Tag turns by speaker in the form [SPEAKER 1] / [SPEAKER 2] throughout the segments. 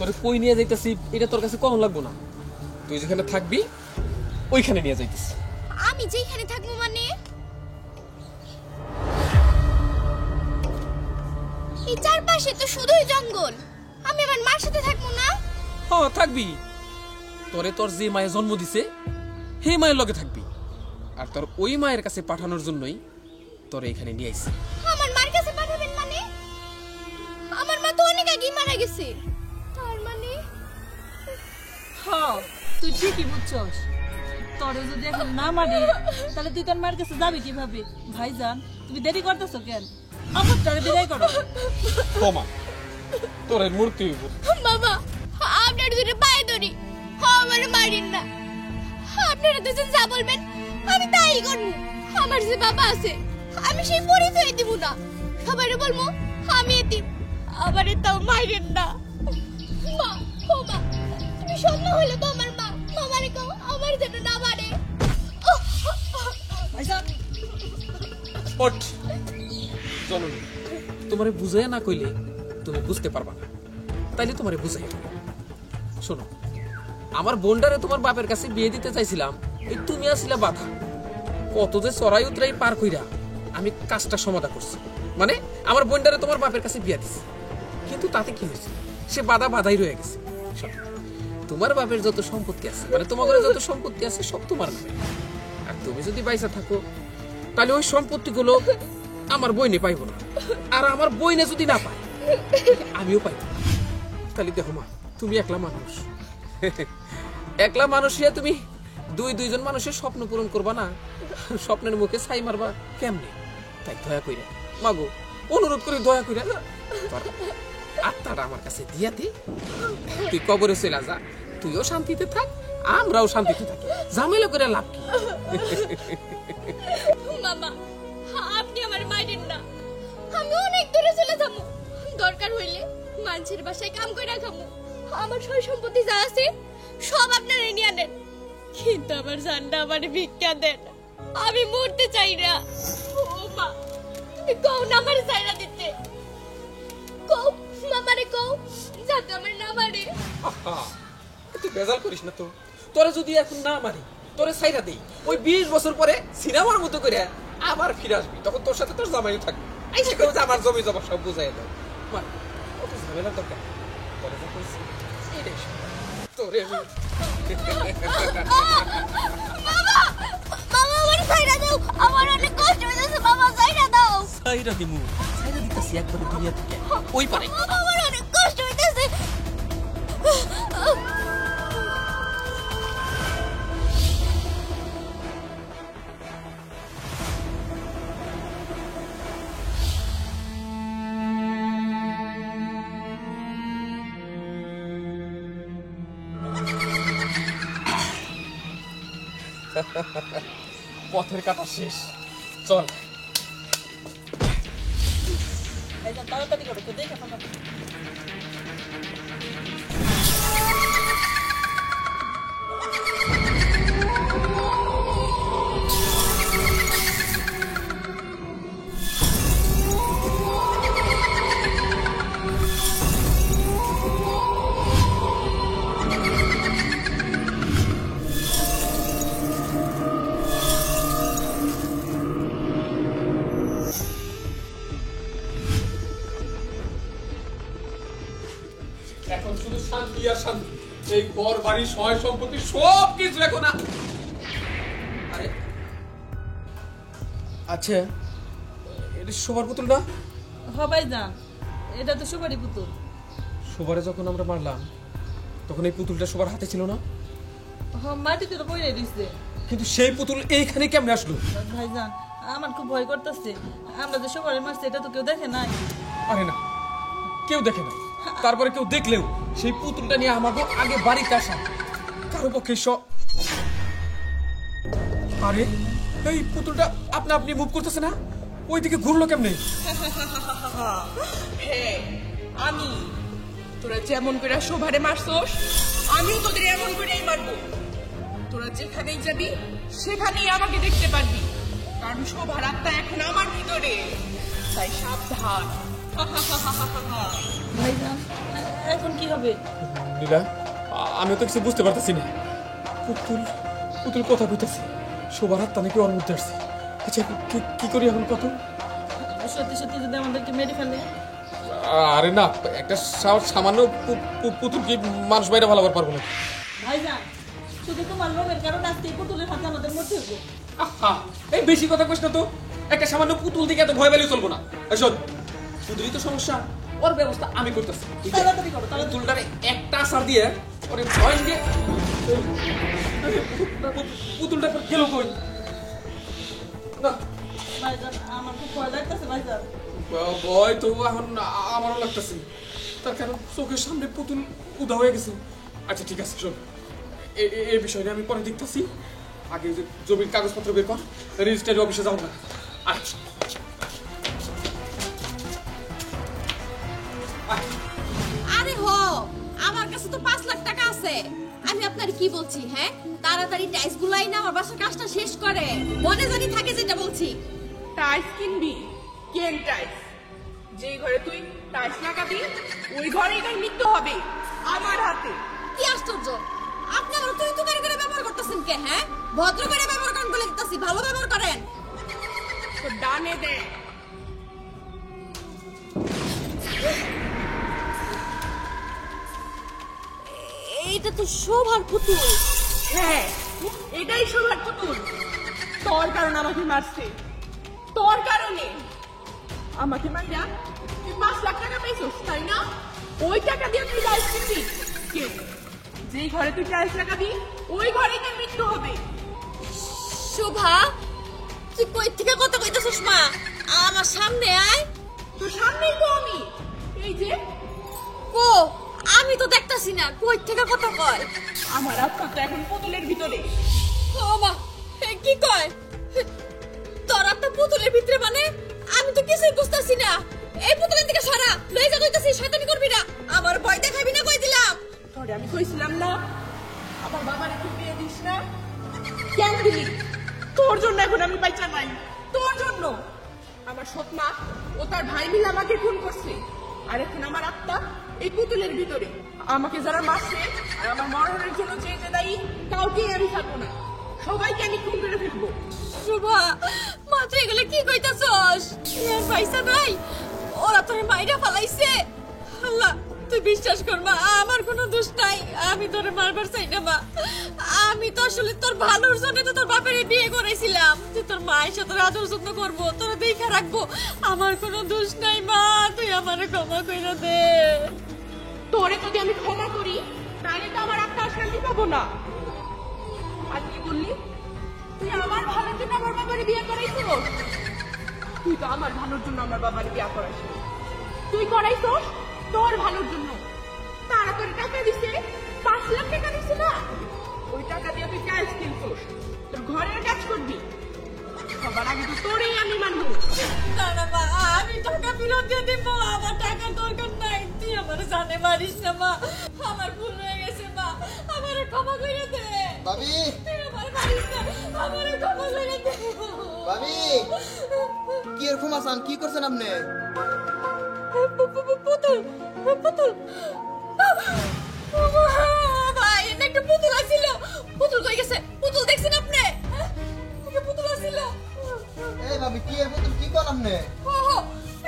[SPEAKER 1] তোর কই নিয়ে যাইতেছি এটা তোর কাছে কখন লাগবো না, তুই যেখানে থাকবি ওইখানে নিয়ে যাইতেছি।
[SPEAKER 2] আমি যেখানে থাকবো মানে এই চারপাশে তো শুধুই জঙ্গল, আমি আমার মার সাথে থাকবো না?
[SPEAKER 1] হ্যাঁ থাকবি, তোরে তোর যে মায়ের জন্ম দিছে সেই মায়ের লগে থাকবি, আর তোর ওই মায়ের কাছে পাঠানোর জন্যই তোর এখানে নিয়ে আইছি।
[SPEAKER 2] আমার মার কাছে পাঠাবেন মানে? আমার মা তো অনেক আগেই মারা গেছে, তার মানে
[SPEAKER 3] হ্যাঁ তুই ঠিকই বুঝছস। তোরে যদি এখন না মারি তাহলে তুই তোর মার কাছে যাবি কিভাবে? ভাইজান তুমি দেরি করতেছো কেন? আমার তোরে বিদায় করো।
[SPEAKER 1] তোমা তোর মূর্তি হইব।
[SPEAKER 2] বাবা আপনার দুটো পায়ে ধরি, আমার মারিন না। আপনারা দুজন যা বলবেন আমি তাই করবো। আমার যে বাবা আছে আমি সেই পরিচয় দিব না, সবারে বলবো আমি এতিম, আমারে তাও মারিন না। মা ও মা, তুমি সন্ধ্যা হলে তো আমার মা, মামারে কও আমার যেন না মারে।
[SPEAKER 3] ভাইজান
[SPEAKER 1] ওঠ চলো, তোমারে বুঝাইয়া না কইলে তুমি বুঝতে পারবা না, তাইলে তোমারে বুঝাইয়া। শোনো, আমার বোনটারে তোমার বাপের কাছে বিয়ে দিতে চাইছিলাম, এই তুমি আসলে বাধা। কত যে চড়াই উতরাই পার কইরা আমি কাজটা সমাধা করছি, মানে আমার বোনটারে তোমার বাপের কাছে বিয়ে দিছি, কিন্তু তাতে কি হয়েছে? সে বাধাই রয়ে গেছে। শোনো, তোমার বাপের যত সম্পত্তি আছে, মানে তোমার ঘরে যত সম্পত্তি আছে সব তোমার নামে, আর তুমি যদি বাইসা থাকো তাহলে ওই সম্পত্তিগুলো আমার বইনে পাইব না, আর আমার বইনে যদি না পায় আমিও পাইব না। তাহলে দেখো মা, তুমি একলা মানুষ, একলা মানুষ হইয়া তুমি দুইজন মানুষের স্বপ্ন পূরণ করবা না, স্বপ্নের মুখে ছাই মারবা কেমনে? তাই দয়া কইরা মাগো, অনুরোধ করে দয়া কইরা তোর আত্মাটা আমার কাছে দিয়া দে, তুই কবরে চলে যা, তুইও শান্তিতে থাক আমরাও শান্তিতে থাকি, ঝামেলা করে লাভ কি?
[SPEAKER 2] মামা আপনি আমার মারিন না, আমি অনেক দূরে চলে যাবো, দরকার হইলে মানুষের বাসায় কাম করে রাখাবো, আমার সয় সম্পত্তি যা আছে সব আপনারা নিয়ে নেন, কিন্তু আমার জানটা আমার ভিক্ষা দেন, আমি মরতে চাই না। ও মা কও না আমার চাইরা দিতে, কও মামারে কও যাতে আমার না মারে।
[SPEAKER 1] তুই বেজাল করিস না তো, তোরে যদি এখন না মারি তোরে ছাইরা দেই, ওই 20 বছর পরে সিনেমার মতো করে আবার ফিরে আসবি, তখন তোর সাথে তোর জামাইও থাকবে, আইসে কেউ যে আমার জমি জমা সব বুঝাই দাও। মা কত ঝামেলার দরকার, তোরে যা কইছি এটাই সব। তোরে আমি
[SPEAKER 2] মামা মামা আমার ছাইরা দাও, আমার অনেক কষ্ট হইছে, মামা ছাইরা দাও।
[SPEAKER 1] ছাইরা দিমু, ছাইরা দিতাছি একবারে দুনিয়া থেকে ওই পারে।
[SPEAKER 2] মামা আমার অনেক কষ্ট হইতেছে।
[SPEAKER 1] পথের কাটা শেষ, চল।
[SPEAKER 3] ভাইজান তাড়াতাড়ি করো তো, দেখে ফোন।
[SPEAKER 1] এখন শুধু শান্তি আর শান্তি, এই ঘর বাড়ি সয় সম্পত্তি সব কিছু এখন আরে আচ্ছা, এটা শোবার পুতুল না?
[SPEAKER 3] হ্যাঁ ভাইজান এটা তো সুপারি পুতুল।
[SPEAKER 1] শোবারে যখন আমরা মারলাম তখন এই পুতুলটা সবার হাতে ছিল না?
[SPEAKER 3] হ্যাঁ মাটিতে তো পড়ে দিচ্ছে।
[SPEAKER 1] কিন্তু সেই পুতুল এইখানে কেমনে আসলো?
[SPEAKER 3] ভাইজান আমার খুব ভয় করতেছে, আমরা যে সবাই মারছি এটা তো কেউ দেখে নাই।
[SPEAKER 1] আরে না, কেউ দেখে নাই, তারপরে কেউ দেখলেও সেই পুতুলটা নিয়ে আমাকে আগে বাড়িতে আসা কারো পক্ষে আরে এই পুতুলটা আপনি মুভ করতেছে না, ওইদিকে ঘুরলো কেমনে?
[SPEAKER 4] হ্যাঁ আমি, তোরা যেমন করে শোভারে মারছস আমিও তোদের এমন করেই মারবো। তোরা যেখানেই যাবি সেখানেই আমাকে দেখতে পারবি, কারণ শোভার আত্মা এখন আমার ভিতরে, তাই সাবধান।
[SPEAKER 3] ভাইজান এখন কি হবে?
[SPEAKER 1] নীলা, আমি তো কিছু বুঝতে পারতেছি না। পুতুল পুতুল কথা কইতাছি, সবার হাত নাকি ওর মধ্যে আসছে। আচ্ছা কি করি এখন কত?
[SPEAKER 3] সত্যি সত্যি যদি আমাদেরকে মেরে ফেলে?
[SPEAKER 1] আরে না, একটা সামান্য পুতুল কি মানুষ বাইরে ভালো পারবো না?
[SPEAKER 3] ভাইজান, শুধু তোমার লোভের কারণে আজকে এই পুতুলের হাতে আমাদের মরতে হবে।
[SPEAKER 1] আহা, এই বেশি কথা কইছ না তো। একটা সামান্য পুতুল দিকে এত ভয় পেলে চলবো না। এই শোন, পুতুলই তো সমস্যা, ওর ব্যবস্থা আমি করতেছি।
[SPEAKER 3] তাড়াতাড়ি করো, তাড়াতাড়ি।
[SPEAKER 1] পুতুলটারে একটা আসার দিয়ে ওরে ভয় দিয়ে পুতুলটা গেল কই? না,
[SPEAKER 3] ভাইজান, আমার খুব ভয় লাগতেছে ভাইজান।
[SPEAKER 1] ভয় তো এখন আমারও লাগতেছে, তার কারণ চোখের সামনে পুতুল উদা হয়ে গেছে। আচ্ছা ঠিক আছে, শোন, এই বিষয়টা আমি পরে দেখতেছি। আগে যে জমির কাগজপত্র বের কর, রেজিস্ট্রারি অফিসে যাও না। আচ্ছা
[SPEAKER 2] আরে হো, আমার কাছে তো 5 লাখ টাকা আছে। আমি আপনার কি বলছি, হ্যাঁ? তাড়াতাড়ি টাইলস গুলাই না, আমার বাসার কাজটা শেষ করে মনে জানি থাকে যেটা বলছি।
[SPEAKER 4] টাইলস কিনবি? কেন টাইলস? যেই ঘরে তুই টাইলস লাগাবি ওই ঘরেই তার মৃত্যু হবে আমার হাতে।
[SPEAKER 2] কি আশ্চর্য, আপনি আমার তুই তো করে ব্যবহার করতেছেন কে? হ্যাঁ, ভদ্র করে ব্যবহার করেন বলে দিতেছি, ভালো ব্যবহার করেন।
[SPEAKER 4] তো ডানে দে।
[SPEAKER 2] এইটা তো শোভার পুতুল।
[SPEAKER 4] হ্যাঁ, এটাই সোনার পুতুল। তোর কারণে আমাকে মারছে, তোর কারণে আমাকে মাইরা তুই 5 লাখ টাকা পেয়েছিস, তাই না? ওই টাকা দিয়ে তুই টাইলস কিনবি? কে? যেই ঘরে তুই টাইলস লাগাবি ওই ঘরেই তোর মৃত্যু হবে।
[SPEAKER 2] শোভা, তুই কই থেকে কথা কইতেছিস? মা, আমার সামনে আয়।
[SPEAKER 4] তোর সামনেই তো আমি, এই যে।
[SPEAKER 2] কো, আমি তো দেখতাছি না, কই থেকে কথা কয়?
[SPEAKER 4] আমার আত্মা তো এখন পুতুলের ভিতরে।
[SPEAKER 2] ও মা, কি কয়? তোরা তো পুতুলের ভিতরে, মানে আমি তো কিছুই বুঝতাছি না। এই পুতুলের দিকে সরা, লই যা কইতাছি, শয়তানি করবি না। আমার ভয় দেখাবি না কই দিলাম।
[SPEAKER 4] তোরে আমি কইছিলাম না আমার বাবার একটু বিয়ে দিস না? কেন দিলি? তোর জন্য এখন আমি বাইচা নাই, তোর জন্য। আমার সৎ মা ও তার ভাই মিলে আমাকে খুন করছে, আর এখন আমার আত্মা এই পুতুলের ভিতরে। আমাকে যারা মারছে আর আমার মরণের জন্য যে যে দায়ী, কাউকেই আমি থাকবো না, সবাইকে আমি খুন করে ফেলবো।
[SPEAKER 2] শোভা, মাত্র এগুলো কি কইতাছস? ইয়ার পয়সা নাই, ওরা তোরে মাইরা ফালাইছে। আল্লাহ, তুই বিশ্বাস কর মা, আমার কোনো দোষ নাই। আমি তোরে মারবার চাই না মা। আমি তো আসলে তোর ভালোর জন্য তো তোর বাপের বিয়ে করেছিলাম, যে তোর মায়ের সাথে আদর যত্ন করবো, তোর দেখা রাখবো। আমার কোনো দোষ নাই মা, তুই আমারে ক্ষমা কইরা দে।
[SPEAKER 4] তোরে যদি আমি ক্ষমা করি তাহলে তো আমার আত্মা শান্তি পাবো না। আর কি বললি? তুই আমার ভালোর জন্য আমার বাবার বিয়ে করাইছিস? তুই তো আমার ভালোর জন্য আমার বাবার বিয়ে করাইছিস। তুই করাইছিস তোর ভালোর জন্য। তারা তোর টাকা দিছে, 5 লাখ টাকা দিছে না? ওই টাকা দিয়ে তুই টাইলস কিনছিস, তোর ঘরের কাজ করবি। সবার আগে তো তোরেই আমি মানবো।
[SPEAKER 2] না না মা, আমি টাকা ফেরত দিয়ে দিব। আমার টাকার দরকার নাই, তুই আমার জানে মারিস না মা। আমার ভুল হয়ে গেছে মা, আমারে ক্ষমা করে দে।
[SPEAKER 5] ভাবি,
[SPEAKER 2] তুই আমার মারিস না, আমারে ক্ষমা করে দে।
[SPEAKER 5] ভাবি, কি এরকম আছেন? কি করছেন আপনি?
[SPEAKER 2] পুতুল, পুতুল। ভাই, এটা একটা পুতুল আছিল। পুতুল কই গেছে? পুতুল দেখছেন আপনি? একটা পুতুল আছিল।
[SPEAKER 5] এই ভাবি, কি এর পুতুল? কি করেন আপনি?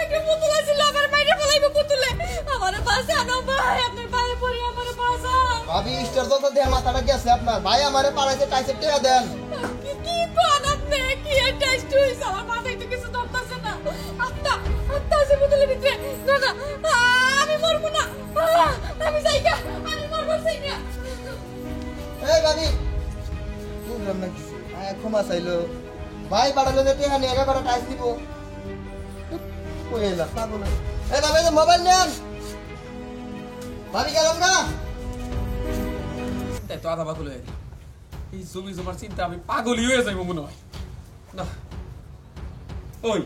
[SPEAKER 2] একটা পুতুল আছিল, আমার বাইরে ফলাইবো পুতুলে। আমারে বাঁচানো ভাই, আপনার পায়ে পড়ি, আমারে বাঁচান।
[SPEAKER 5] ভাবি, স্টার দলটা দিয়ে মাথাটা গেছে আপনার। ভাই আমারে পাড়াইছে, টাইসের টেয়া দেন।
[SPEAKER 2] কি কোন আপনি? কি একটা স্টুইস, আমার মাথায় তো কিছু ধরতেছে না। আত্মা আছে পুতুলের ভিতরে। না না, আমি মরবো না। আমি যাইগা, আমি মরবো যাইগা।
[SPEAKER 5] এই ভাবি, বুঝলাম না কিছু। ক্ষমা চাইলো। ভাই পাড়ালো যে টেয়া নিয়ে একেবারে টাইস দিব। কই এলা পাগল। এই ভাবি, যে মোবাইল নেন। ভাবি গেলাম না।
[SPEAKER 1] তাই তো আধা পাগল হয়ে গেল। এই জমি জমার চিন্তা আমি পাগলই হয়ে যাইব মনে হয়। না, ওই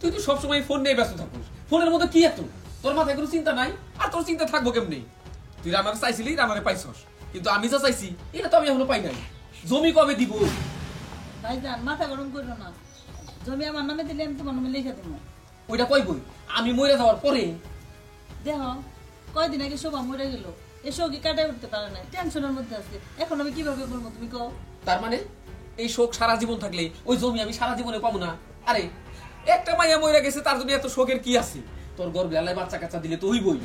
[SPEAKER 1] তুই তো সবসময় ফোন নিয়ে ব্যস্ত থাকিস। ফোনের মধ্যে কি এত? তোর মাথায় কোনো চিন্তা নাই? আর তোর চিন্তা থাকবো কেমনি? তুই আমাকে চাইছিলি, আমাকে পাইছস, কিন্তু আমি যা চাইছি এটা তো আমি এখনো পাই নাই। জমি কবে দিব?
[SPEAKER 3] ভাইজান, মাথা গরম করো না। জমি আমার নামে দিলে আমি তোমার নামে লিখে দেবো।
[SPEAKER 1] ওইটা কই বই? আমি মরে যাওয়ার পরে?
[SPEAKER 3] দেখো, কয়দিন আগে শোভা মরে গেল, এই শোকই কাটাই উঠতে পারে না, টেনশনের মধ্যে আছে। এখন আমি কিভাবে বলবো তুমি কও?
[SPEAKER 1] তার মানে এই শোক সারা জীবন থাকলে ওই জমি আমি সারা জীবনে পাবো না? আরে একটা মাইয়া মরে গেছে, তার জন্য এত শোকের কি আছে? তোর গর্বে আল্লাহ বাচ্চা কাচ্চা দিলে তো হইবই।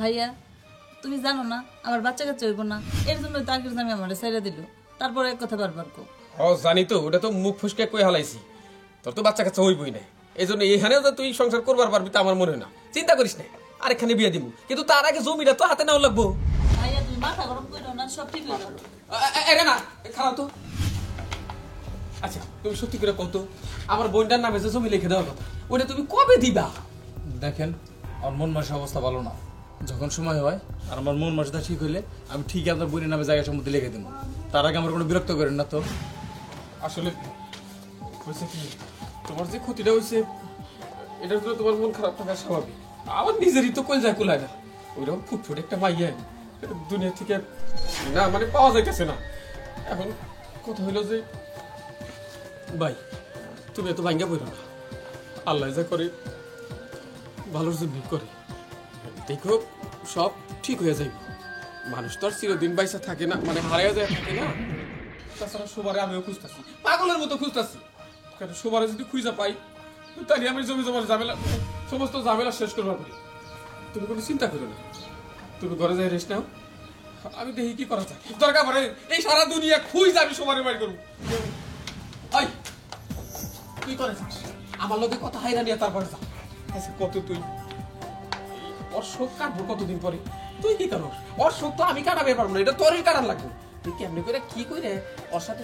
[SPEAKER 3] ভাইয়া তুমি জানো না আমার বাচ্চা কাচ্চা হইব না, এর জন্য তো আগের দামে আমার ছেড়ে দিল। তারপরে এক কথা বারবার কো।
[SPEAKER 1] ও জানি তো, ওটা তো মুখ ফুসকে কই হালাইছি। তোর তো বাচ্চা কাচ্চা হইবই না, এই জন্য এখানেও তো তুই সংসার করবার পারবি তা আমার মনে হয় না। চিন্তা করিস না, আরেকখানে বিয়ে দিব, কিন্তু তার আগে জমিটা তো হাতে নেওয়া লাগবো।
[SPEAKER 3] ভাইয়া তুমি মাথা গরম করো না, সব ঠিক হয়ে যাবে।
[SPEAKER 1] এটা না খারাপ তো। আচ্ছা তুমি সত্যি করে কত আমার বোনটার নামে যে জমি লিখে দেওয়ার কথা, ওটা তুমি কবে দিবা?
[SPEAKER 6] দেখেন আমার মন মাসের অবস্থা ভালো না, যখন সময় হয় আর আমার মন মাসটা ঠিক হইলে আমি ঠিকই আপনার বোনের নামে জায়গা সম্পত্তি লিখে দেবো। তার আগে আমার কোনো বিরক্ত করেন না তো।
[SPEAKER 1] আসলে হয়েছে কি, তোমার যে ক্ষতিটা হয়েছে এটার জন্য তোমার মন খারাপ থাকা স্বাভাবিক। আমার নিজেরই তো কল যায় কুলায় না, ওইরকম ফুটফুট একটা মাইয়া দুনিয়া থেকে না মানে পাওয়া যাইতেছে না। এখন কথা হইলো যে ভাই তুমি এত ভাঙ্গা বইল না, আল্লাহ যা করে ভালোর জন্যই করে। দেখো সব ঠিক হয়ে যাইব, মানুষ তো আর চিরদিন বাইসা থাকে না, মানে হারিয়ে যায় থাকে না। তাছাড়া সবারে আমিও খুঁজতেছি, পাগলের মতো খুঁজতেছি। কেন সবারে যদি খুঁজা পাই তাহলে আমি জমি জমার ঝামেলা সমস্ত ঝামেলা শেষ করবার পারি। তুমি কোনো চিন্তা করো না, তুমি ঘরে যাই রেস্ট নাও, আমি দেখি কি করা যায়। দরকার পড়ে এই সারা দুনিয়া খুঁজে আমি সবারে বাড়ি করবো। তুই করে যাস আমার লোকে কথা হাইরা নিয়ে তারপরে যা। আচ্ছা কত তুই ওর শোক কাটবো কতদিন পরে, তুই কি করো? ওর শোক তো আমি কাটাবে পারবো না, এটা তোরই কাটার লাগবে। তুই কেমনি করে কি করে ওর সাথে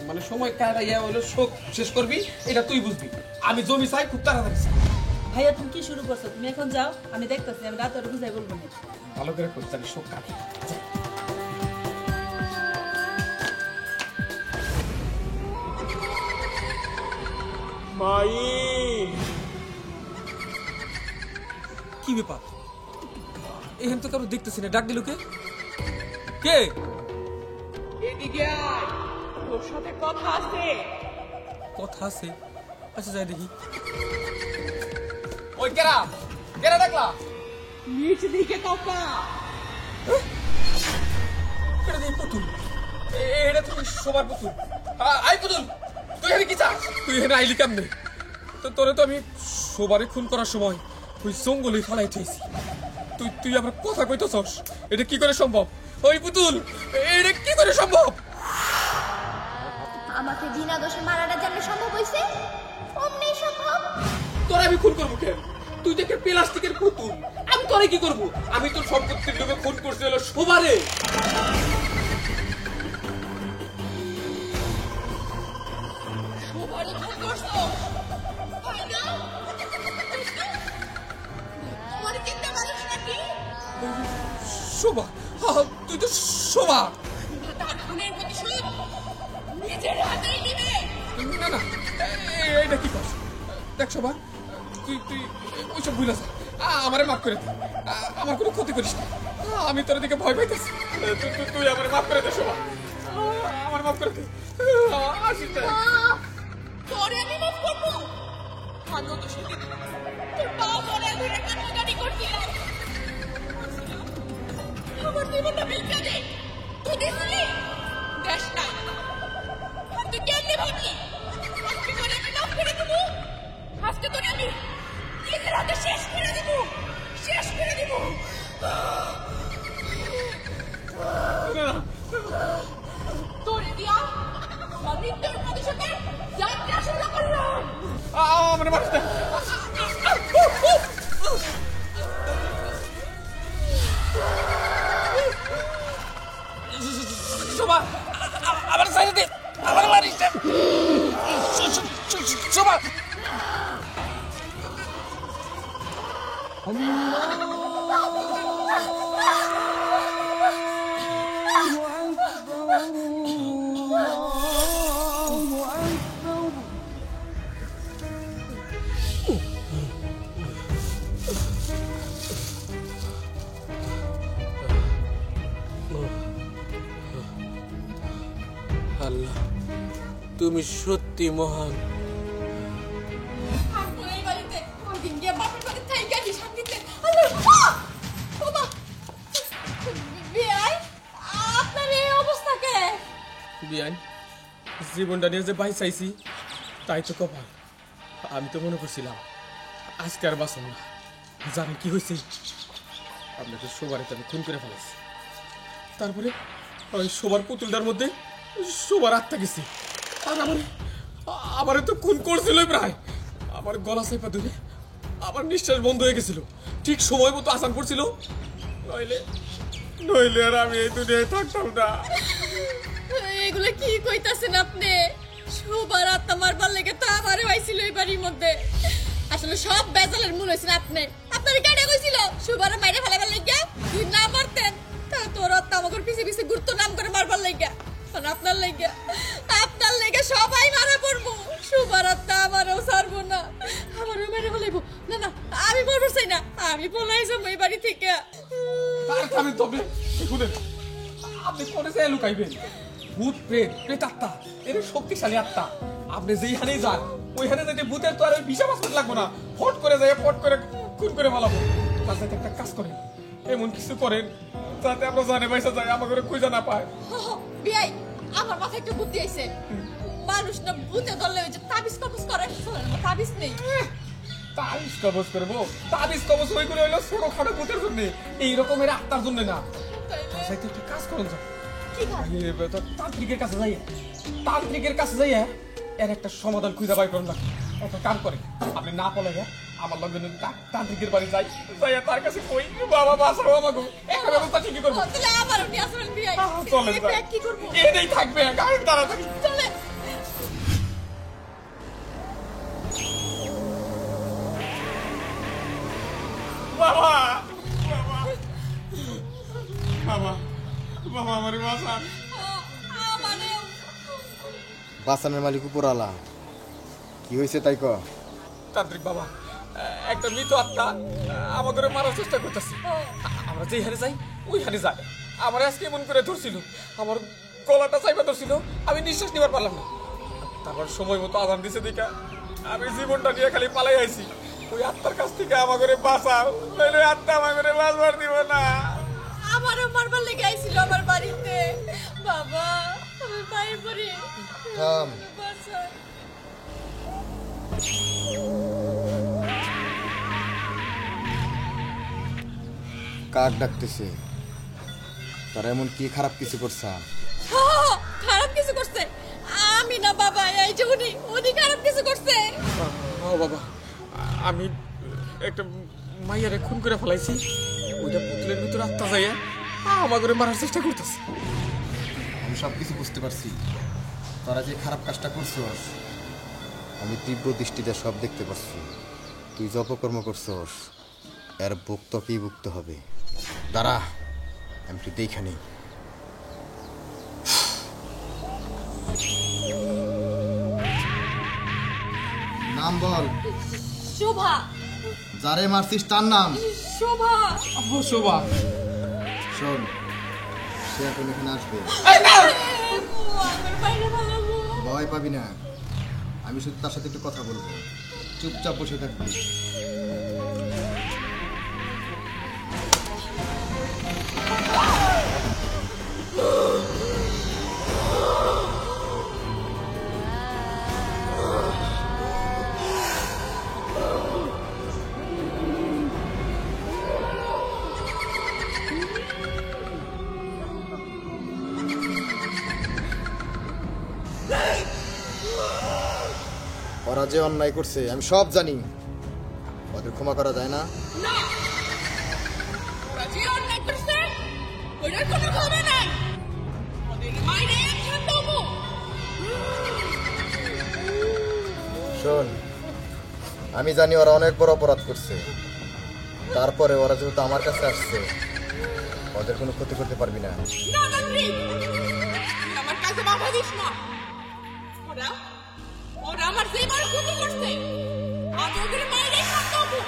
[SPEAKER 1] মানে সময় কাটাইয়া হলো শোক শেষ করবি, এটা তুই বুঝবি। আমি জমি চাই খুব তাড়াতাড়ি চাই।
[SPEAKER 3] ভাইয়া তুমি কি শুরু করছো? তুমি এখন যাও, আমি দেখতেছি, আমি রাত ওটা বুঝাই বলবো না।
[SPEAKER 1] ভালো করে করতে জানি শোক কাটে। কি ব্যাপার? এখানে তো কারো দেখতেছি না, ডাক দিল কে? কে?
[SPEAKER 4] এদিকে আয়, তোর সাথে কথা আছে।
[SPEAKER 1] কথা আছে? আচ্ছা যাই দেখি। ওই কেরা কেরা ডাকলা?
[SPEAKER 4] নিচ দিকে তাকা।
[SPEAKER 1] এটা দেখি পুতুল, এটা তুই সবার পুতুল। আই পুতুল, তুই এখানে কি চাস? তুই এখানে আইলি কেমনে? তো তোরে তো আমি সবারে খুন করার সময় ওই জঙ্গলে ফালাই উঠেছি, তুই আবার কথা কইতেছস? এটা কি করে সম্ভব? ওই পুতুল এটা কি করে সম্ভব?
[SPEAKER 2] আমাকে বিনা দোষে মারাটা জানলে সম্ভব হইছে, অমনি সম্ভব।
[SPEAKER 1] তোরা আমি খুন করবো কেন? তুই দেখে প্লাস্টিকের পুতুল, আমি তোরে কি করবো? আমি তোর সম্পত্তির লোকে খুন করতে হলো সবারে।
[SPEAKER 4] সবারই খুন করছো, তাই না? তোমার চিন্তা মানুষ নাকি?
[SPEAKER 1] শোভা, তুই তো শোভা।
[SPEAKER 4] তার খুনের প্রতিশোধ নিজের হাতেই নিবে।
[SPEAKER 1] না না, এইটা কি করছ? দেখ শোভা, তুই ওইসব ভুলে যা, আমারে মাফ করে দে, আমার কোনো ক্ষতি করিস না। আমি তোর দিকে ভয় পাইতেছি, তুই আমারে মাফ করে দে শোভা, আমার মাফ করে দে। আসিস না।
[SPEAKER 4] তোরে আমি মাফ করবো? ভাগ্য তো সেদিন তোর পা মনে ধরে কান্নাকাটি করছিলাম। আমার জীবনটা ভিক্ষা দে, তুই দিছিলি দেশ নাই। আর তুই কেমনি ভাবলি আজকে তোরে আমি মাফ করে দেবো? আজকে তোরে আমি নিজের হাতে শেষ করে দেবো, শেষ করে দেবো। তোরে দিয়া মৃত্যুর প্রতিশোধে যাত্রা শুরু করলাম।
[SPEAKER 1] আমার মারিস না। শোভা, আমার সাইডে দে, আমার মারিস না। শোভা, আল্লাহ তুমি সত্যি মহান।
[SPEAKER 4] এই বাড়িতে কোনদিন গিয়ে বাপের বাড়ি থেকে গেছি শান্তিতে। আল্লাহ
[SPEAKER 1] বিয়ান জীবনটা নিয়ে যে বাই চাইছি তাই তো কপাল। আমি তো মনে করছিলাম আজকে আর বাঁচব না। জানেন কি হয়েছে? আপনাকে সবার আমি খুন করে ফেলেছি। তারপরে ওই সবার পুতুলটার মধ্যে সবার আত্মা গেছে। আর আমার তো খুন করছিল প্রায়। আমার গলা চেপা ধরে আমার নিঃশ্বাস বন্ধ হয়ে গেছিল। ঠিক সময় মতো আসান পড়ছিল, নইলে নইলে আর আমি এই দুনিয়ায় থাকতাম না।
[SPEAKER 2] এগুলো কি কইতাছেন আপনি? সবার আত্মা মারবার লেগে তো আমারে হইছিল এই বাড়ির মধ্যে। আসলে সব বেজালের মূল হইছেন আপনি। আপনার কেডা কইছিল সবার মাইরে ফেলাবার লেগে? তুই না পারতেন তা তোর আত্মা আমাকে পিছে পিছে ঘুরতো নাম করে মারবার লেগে। আপনার লেগে সবাই মারা পড়বো। সবার আত্মা আমারও ছাড়বো না, আমারও মেরে ফেলাইবো। না না, আমি মরবো চাই না, আমি পলাই যাবো এই বাড়ি থেকে।
[SPEAKER 1] আর খাবেন তবে শুনেন, আপনি কোনে যায় লুকাইবেন? ভূত প্রেত প্রেতাত্মা এর শক্তিশালী আত্মা। আপনি যেইখানেই যান ওইখানে যেতে ভূতের তো আর ওই বিষা বাস লাগবো না। ফট করে যায়, ফট করে খুন করে ফেলাবো। তার সাথে একটা কাজ করেন, এমন কিছু করেন যাতে আমরা জানে পয়সা যায় আমাকে খুঁজে না পায়।
[SPEAKER 2] বিয়াই, আমার মাথায় একটা বুদ্ধি আইছে। মানুষ না ভূতে ধরলে ওই যে তাবিজ কবজ করে, তাবিজ নেই।
[SPEAKER 1] তাবিজ কবজ করবো? তাবিজ কবজ ওইগুলো হইলো ছোটখাটো ভূতের জন্য, এই রকমের আত্মার জন্য না। তার সাথে একটা কাজ করেন যাও,
[SPEAKER 2] কি কাজ?
[SPEAKER 1] তান্ত্রিকের কাছে যাইয়া, তান্ত্রিকের কাছে যাইয়া এর একটা সমাধান খুঁজে বাই করুন। একটা কাম করে, আপনি না পলাইয়া আমার লগে তান্ত্রিকের বাড়ি যাই, যাইয়া তার কাছে কই বাবা বাঁচাও আমাকে, একটা ব্যবস্থা ঠিকই করবো।
[SPEAKER 2] তাহলে আমার উনি আসবেন বিয়াই।
[SPEAKER 1] চলেন
[SPEAKER 2] এই ব্যাগ কি করবো?
[SPEAKER 1] এটাই থাকবে গাড়ি তাড়াতাড়ি
[SPEAKER 2] চলে।
[SPEAKER 1] বাবা বাবা বাবা আমারে বাঁচান।
[SPEAKER 2] আমারও
[SPEAKER 5] বাসানের মালিক উপরালা কি হয়েছে তাই ক?
[SPEAKER 1] তান্ত্রিক বাবা, একটা মৃত আত্মা আমাদের মারার চেষ্টা করতেছে। আমরা যেখানে যাই ওইখানে যাই। আমার আজকে এমন করে ধরছিল, আমার গলাটা চাইবা ধরছিল, আমি নিঃশ্বাস নিবার পারলাম না। তারপর সময় মতো আজান দিছে দেখা আমি জীবনটা নিয়ে খালি পালাই আইছি। ওই আত্মার কাছ থেকে আমাকে বাঁচাও, নইলে আত্মা আমাকে বাঁচবার দিব না।
[SPEAKER 2] আমারও মারবার লেগে আইছিল আমার বাড়িতে। বাবা, আমার পায়ে পড়ি।
[SPEAKER 5] থাম।
[SPEAKER 2] বাঁচাও।
[SPEAKER 5] কাক ডাকতেছে? তারা এমন কি খারাপ কিছু করছে?
[SPEAKER 2] খারাপ কিছু করছে? আমি না বাবা, এই যে উনি খারাপ কিছু করছে।
[SPEAKER 1] ও বাবা, আমি একটা মাইয়ারে খুন করে ফেলাইছি। ওইটা পুতুলের ভিতরে আত্মা যাইয়া আমাকে মারার চেষ্টা করতেছে।
[SPEAKER 5] আমি সব কিছু বুঝতে পারছি। তারা যে খারাপ কাজটা করছস আমি তীব্র দৃষ্টিতে সব দেখতে পাচ্ছি। তুই যে অপকর্ম করছস এর বুক তোকেই ভুগতে হবে। দাঁড়া, আমি তুই দেখে নেই। নাম বল।
[SPEAKER 2] শোভা।
[SPEAKER 5] যারে মারছিস তার নাম?
[SPEAKER 2] শোভা।
[SPEAKER 1] শোভা।
[SPEAKER 5] শোন, সে এখন এখানে আসবে।
[SPEAKER 2] আমার বাইরে ভালো।
[SPEAKER 5] ভয় পাবি না, আমি শুধু তার সাথে একটু কথা বলবো। চুপচাপ বসে থাকবি। ওরা যে অন্যায় করছে আমি সব জানি, ওদের ক্ষমা করা যায় না।
[SPEAKER 4] ওরা যে অন্যায় করছে ওটার কোনো ক্ষমা নাই। ওদের মাইরে একসাথে দেবো।
[SPEAKER 5] শোন, আমি জানি ওরা অনেক বড় অপরাধ করছে, তারপরে ওরা যেহেতু আমার কাছে আসছে ওদের কোনো ক্ষতি করতে পারবি না।
[SPEAKER 4] না তান্ত্রিক, তুই আমার কাছে বাধা দিস না। ওরা ওরা আমার যে বড় ক্ষতি করছে আমি ওদের মাইরে একসাথে দেবো।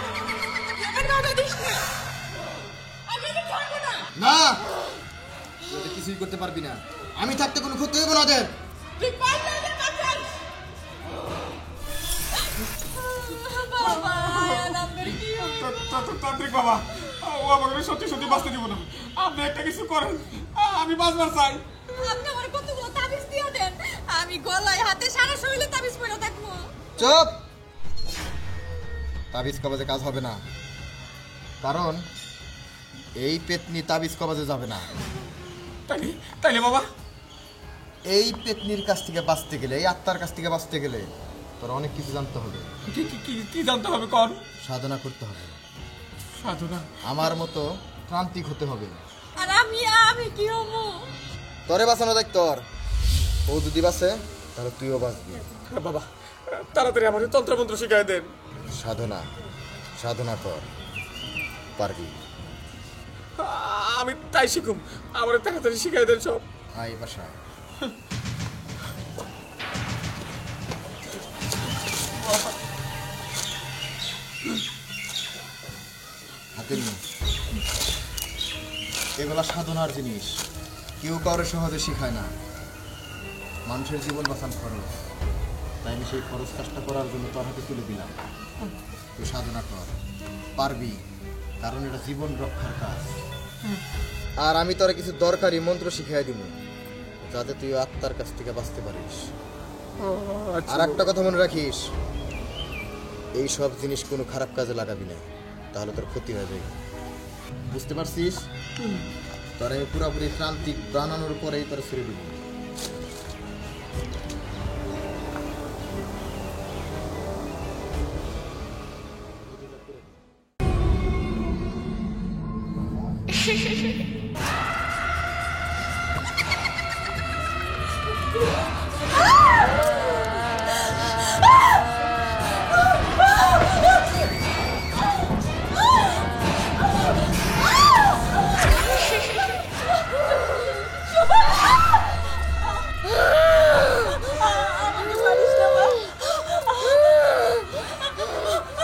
[SPEAKER 4] তুই আমার বাধা দিস না, আমি ওদের ছাড়বো না।
[SPEAKER 5] না, তুই ওদের কিছুই করতে পারবি না। আমি থাকতে কোনো ক্ষতি হবে না ওদের।
[SPEAKER 4] তুই পারলে ওদের বাঁচাস।
[SPEAKER 2] বাবা, আমার কি
[SPEAKER 1] তান্ত্রিক বাবা, ও আমাকে সত্যি সত্যি বাঁচতে দিব না। আপনি একটা কিছু করেন, আমি বাঁচবার চাই।
[SPEAKER 2] আপনি আমার কতগুলো তাবিজ দিয়ে
[SPEAKER 3] সারা শরীরে তাবিজ পরে থাকবো।
[SPEAKER 5] চুপ! তাবিজ কবাজে কাজ হবে না, কারণ এই পেতনি তাবিজ কবাজে যাবে না।
[SPEAKER 6] তাইলে বাবা
[SPEAKER 5] এই পেতনির কাছ থেকে বাঁচতে গেলে, এই আত্মার কাছ থেকে বাঁচতে গেলে তোর অনেক কিছু জানতে হবে।
[SPEAKER 6] কি জানতে হবে কর?
[SPEAKER 5] সাধনা করতে হবে,
[SPEAKER 6] সাধনা।
[SPEAKER 5] আমার মতো প্রান্তিক হতে হবে।
[SPEAKER 3] আর আমি কি হবো?
[SPEAKER 5] তোরে বাঁচানো দেখ, তোর ও যদি বাঁচে তাহলে তুইও বাঁচবি।
[SPEAKER 6] বাবা তাড়াতাড়ি আমাকে তন্ত্রমন্ত্র শিখাই দেন।
[SPEAKER 5] সাধনা সাধনা কর, পারবি।
[SPEAKER 6] আমি তাই শিখুম, আমার তাড়াতাড়ি শিখাই দেন সব।
[SPEAKER 5] আয় বাসা। হাতে নি, এগুলা সাধনার জিনিস, কেউ কারো সহজে শিখায় না। মানুষের জীবন বাঁচান খরচ, তাই আমি সেই খরচ কাজটা করার জন্য তোর হাতে তুলে দিলাম। তুই সাধনা কর, পারবি, কারণ এটা জীবন রক্ষার কাজ। আর আমি তোরা কিছু দরকারি মন্ত্র শিখাই দিব, যাতে তুই আত্মার কাছ থেকে বাঁচতে পারিস। আর একটা কথা মনে রাখিস, এই সব জিনিস কোনো খারাপ কাজে লাগাবি না, তাহলে তোর ক্ষতি হয়ে যাবে। বুঝতে পারছিস? তোর আমি পুরোপুরি প্রান্তিক বানানোর পরেই তোর ছেড়ে দিব।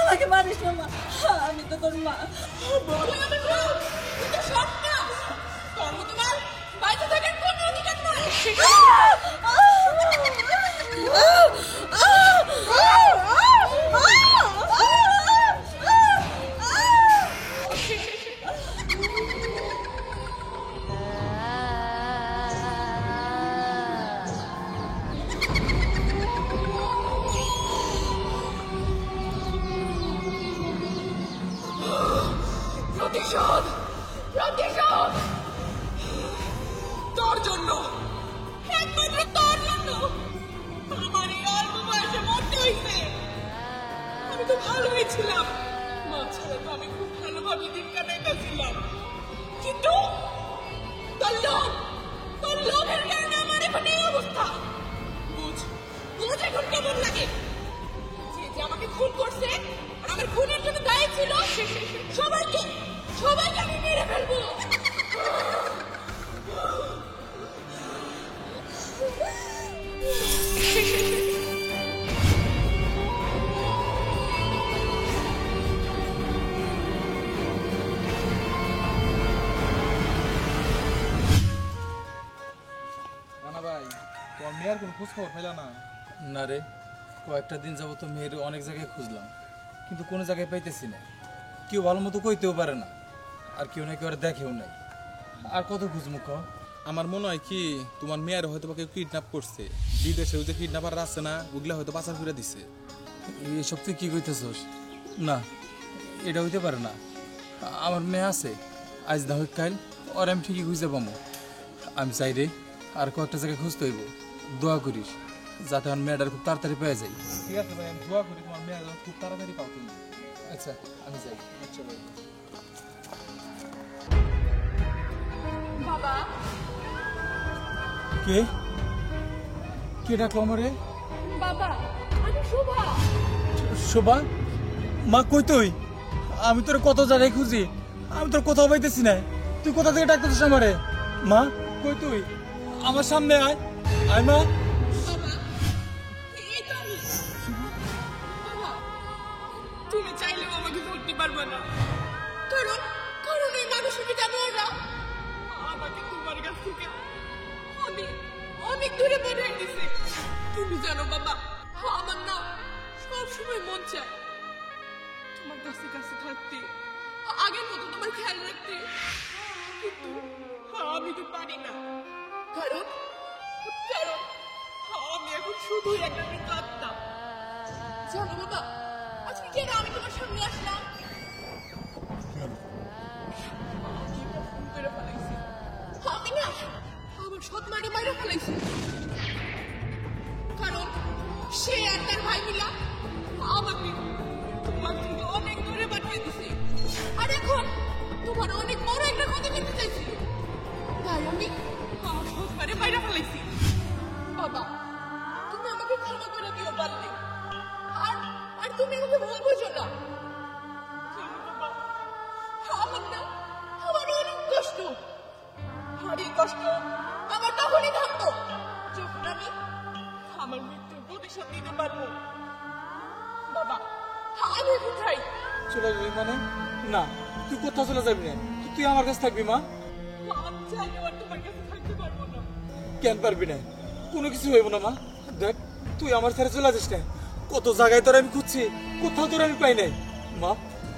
[SPEAKER 3] আমাকে মারিস না মা, আমি তো তোর মা।
[SPEAKER 4] প্রতিশোধ, প্রতিশোধ তোর জন্য, একমাত্র তোর জন্য আমার এই অল্প বয়সে মরতে হয়েছে। আমি তো ভালোই ছিলাম, মা ছাড়া তো আমি খুব ভালোভাবে দিন কাটাইতেছিলাম, কিন্তু তোর লোভের কারণে আমার এখন এই অবস্থা। বুঝ বুঝ এখন কেমন লাগে যে আমাকে খুন করছে আর আমার খুনের জন্য দায়ী ছিল সবাইকে আমি মেরে ফেলবো।
[SPEAKER 6] রানা ভাই, তোমার মেয়ের কোনো খোঁজ খবর পেলা না? না রে, কয়েকটা দিন যাবো তো মেয়ের অনেক জায়গায় খুঁজলাম, কিন্তু কোনো জায়গায় পাইতেছি না। কেউ ভালো মতো কইতেও পারে না, আর কেউ না কেউ আর দেখেও নাই। আর কত খুঁজমু ক?
[SPEAKER 7] আমার মনে হয় কি তোমার মেয়ের হয়তো কেউ কিডন্যাপ করছে, বিদেশে ওই যে কিডন্যাপার আছে না, ওগুলা হয়তো পাচার করে দিছে।
[SPEAKER 6] এসব তুই কি কইতেছস? না, এটা হইতে পারে না। আমার মেয়ে আছে, আজ না হোক কাল ওর আমি ঠিকই খুঁজে পাবো। আমি চাই রে, আর কয়েকটা জায়গায় খুঁজতে হইব। দোয়া করিস যাতে আমার মেয়েটার খুব তাড়াতাড়ি পেয়ে যাই।
[SPEAKER 7] ঠিক আছে ভাই, আমি দোয়া করি তোমার মেয়ে যেন খুব তাড়াতাড়ি পাও তুমি।
[SPEAKER 6] আচ্ছা, আমি যাই।
[SPEAKER 7] আচ্ছা ভাই।
[SPEAKER 4] বাবা,
[SPEAKER 6] কে কে ডাকলো আমারে?
[SPEAKER 4] বাবা, আমি শোভা।
[SPEAKER 6] শোভা? মা কই তুই? আমি তোর কত জায়গায় খুঁজি, আমি তোর কোথাও পাইতেছি না। তুই কোথা থেকে ডাকতেছিস আমারে? মা কই তুই? আমার সামনে আয়, আয় মা।
[SPEAKER 4] এই তো আমি। বাবা, তুমি চাইলেও আমাকে ধরতে পারবে না, কারণ এই মানুষকে জানো না, আমাকে তোমার কাছ থেকে অনেক অনেক দূরে পাঠিয়ে দিছে। তুমি জানো বাবা, আমার না সবসময় মন চায় তোমার কাছে কাছে থাকতে, আগের মতো তোমার খেয়াল রাখতে, কিন্তু আমি তো পারি না, কারণ আমি এখন শুধুই একটা মৃত আত্মা। জানো বাবা, আজকে কেন আমি তোমার সামনে আসলাম? খুন করে ফেলাইছি। আমি না, আমার সৎ মারে মাইরা ফেলাইছি। কারণ সে আর তার ভাই মিলা আমাকে তোমার থেকে অনেক দূরে পাঠিয়ে দিছে। আর এখন তোমার অনেক বড় একটা ক্ষতি করতে চাইছিল, তাই আমি আমার সৎ মারে মাইরা ফেলাইছি। বাবা, তুমি আমাকে ক্ষমা করে দিও পারলে। আর আর তুমি আমাকে ভুল বুঝো না। আমার না, আমার অনেক কষ্ট। আর এই কষ্ট আমার তখনই থামতো যখন আমি আমার মৃত্যুর প্রতিশোধ নিতে পারবো। বাবা, আমি কোথায়?
[SPEAKER 6] চলে যাবি মানে? না, তুই কোথাও চলে যাবি না, তুই আমার কাছে থাকবি মা।
[SPEAKER 4] আমি চাইলেও আর তোমার কাছে থাকতে পারবো না।
[SPEAKER 6] কেন পারবি না? কোনো কিছু হইব না মা। দেখ, তুই আমার ছেড়ে চলে যাস না। কত জায়গায় তোর আমি খুঁজছি, কোথাও তোর আমি পাই নাই। মা,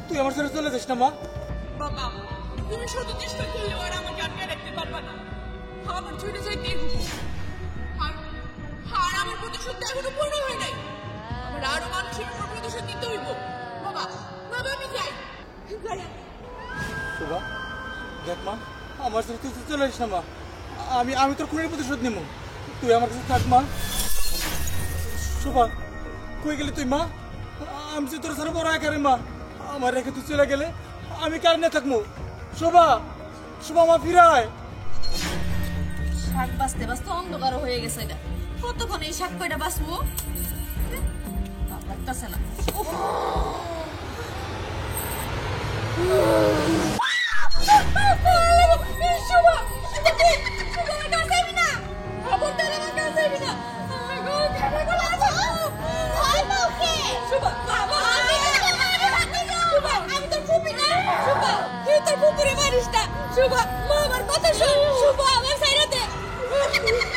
[SPEAKER 6] তুই আমার ছেড়ে চলে যাস না মা।
[SPEAKER 4] বাবা, তুমি শত চেষ্টা করলেও আর আমাকে আটকে রাখতে পারবা না। আমার ছুটে যাইতেই হবো। আর আমার প্রতিশোধ এখনো পূর্ণ হয় নাই। আমার আরো মানুষের উপর প্রতিশোধ নিতে হইব। বাবা, বাবা, আমি যাই। যাই আমি।
[SPEAKER 6] শোভা, দেখ মা, আমার ছেড়ে তুই চলে যাস না মা। আমি তোর খুনের প্রতিশোধ নেব। তুই আমার কাছে থাক মা। শোভা, কই গেলি তুই মা? আমি যে তোর সারা বড় একারে মা। আমার রেখে তুই চলে গেলে আমি কার নিয়ে থাকবো? শোভা, শোভা মা ফিরায়।
[SPEAKER 3] শাক বাঁচতে বাঁচতে অন্ধকার হয়ে গেছে এটা। কতক্ষণ এই শাক কয়টা বাঁচবো? ভালো লাগতেছে না। উফ।
[SPEAKER 2] শুভা, শুভা, শুভা, আমার কাছে আইবি না। খবরদার আমার কাছে আইবি না। আমার গো, খানা গলা আছে। ভয় পাও কে? শুভা, বাবা, শুভা, আমি তোর ফুপি না। শুভা, তুই তোর ফুপুরে মারিস না। শুভা, মা আমার কথা শোন। শুভা, আমার সাইরা দে।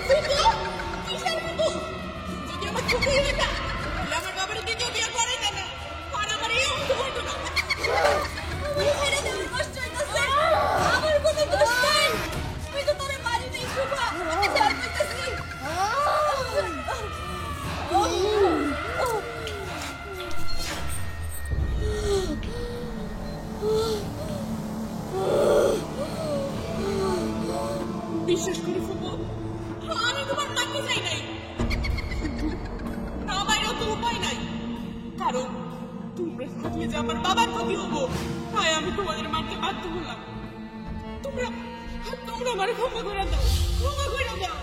[SPEAKER 2] ফুপু, কিসের ফুপু?
[SPEAKER 4] যদি আমার ফুপু হইতা, তাহলে আমার বাবার দ্বিতীয় বিয়ে করাইতে না। আর আমার এই অবস্থা হইতো না।
[SPEAKER 2] আমার সাইরা দে, আমার কষ্ট হইতাছে। আমার কোনো দোষ নাই। আমি তো তোরে মারি নাই, শুভা। আমি ঝাড় দিতেছি।
[SPEAKER 4] বিশ্বাস করি ফুপু, আমি তোমার মাকে চাই নাই। আমারও তো উপায় নাই, কারণ তোমরা থাকলে যে আমার বাবার ক্ষতি হবো, তাই আমি তোমাদের মারতে বাধ্য হলাম। তোমরা তোমরা আমার ক্ষমা করে দাও, ক্ষমা করে দাও।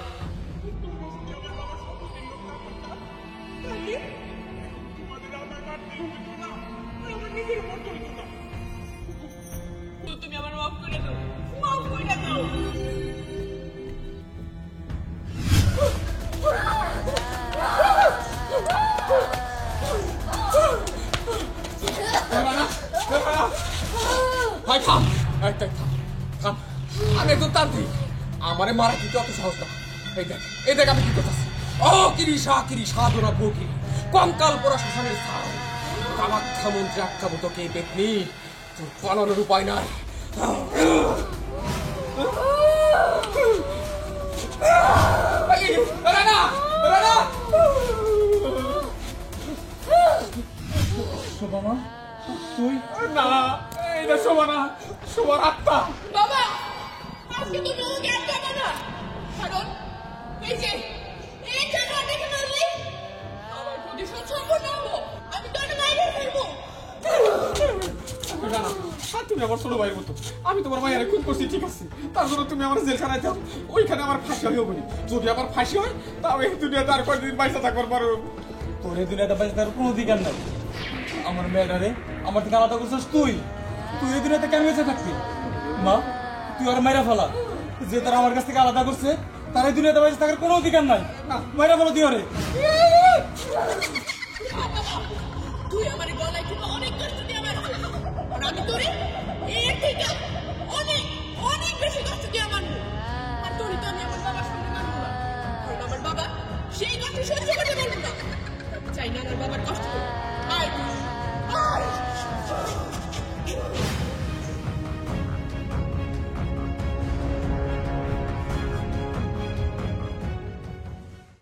[SPEAKER 4] তুমি আমার মাফ করে দাও, মাফ করে দাও।
[SPEAKER 1] ভাই থাম, এই দেখ, থাম, থাম। আমি একদম তান্ত্রিক, আমারে মারা কিন্তু অত সহজ না। এই দেখ আমি কি করতেছি। ও কিরিশা দোরা ভোগিরি, কঙ্কাল পরা শ্মশানের স্থান। কামাখ্যা মন্ত্রী আখ্যাবো তোকে পেতনি, তোর পালানোর উপায় নাই। রানা, রানা!
[SPEAKER 6] শোভা মা, তুই?
[SPEAKER 1] না, এটা শোভা না, শোভার আত্মা।
[SPEAKER 4] বাবা, আজকে তুমি আমাকে আটকাবে না। কারণ এই যে এই জায়গা দেখে মারলে আমার প্রতিশোধ সম্পূর্ণ হবো। আমি তোর মাইরে ফেলবো।
[SPEAKER 1] রানা, আর তুমি আমার ছোট ভাইয়ের মতো। আমি তোমার মায়ের খুন করছি, ঠিক আছে, তার জন্য তুমি আমার জেলখানায় যাও। ওইখানে আমার ফাঁসি হইব বলি। যদি আমার ফাঁসি হয়, তাও এই দুনিয়াতে আর কয়েকদিন বাইসা থাকবার পারো।
[SPEAKER 6] তোর এই দুনিয়াতে বেঁচে থাকার কোনো অধিকার নাই। আমার মেয়েটারে আমার থেকে আলাদা করছিস তুই। তুই এই দুনিয়াতে কেন বেঁচে থাকবি? মা, তুই আর মাইরা ফেলা। যে তারা আমার কাছ থেকে আলাদা করছে, তার এই দুনিয়াতে বেঁচে থাকার কোনো অধিকার নাই। মাইরা ফেলো তুই ওরে।
[SPEAKER 4] তুই আমার গলায় কিন্তু অনেক কষ্ট দিয়ে আমার, আর আমি তোরে এর থেকে অনেক অনেক বেশি কষ্ট দিয়ে মারবো। আর তোরে তো আমি আমার বাবার সঙ্গে মারবো না, কারণ আমার বাবা সেই কষ্ট সহ্য করতে পারবো না। চাই না আমার বাবার কষ্ট হোক।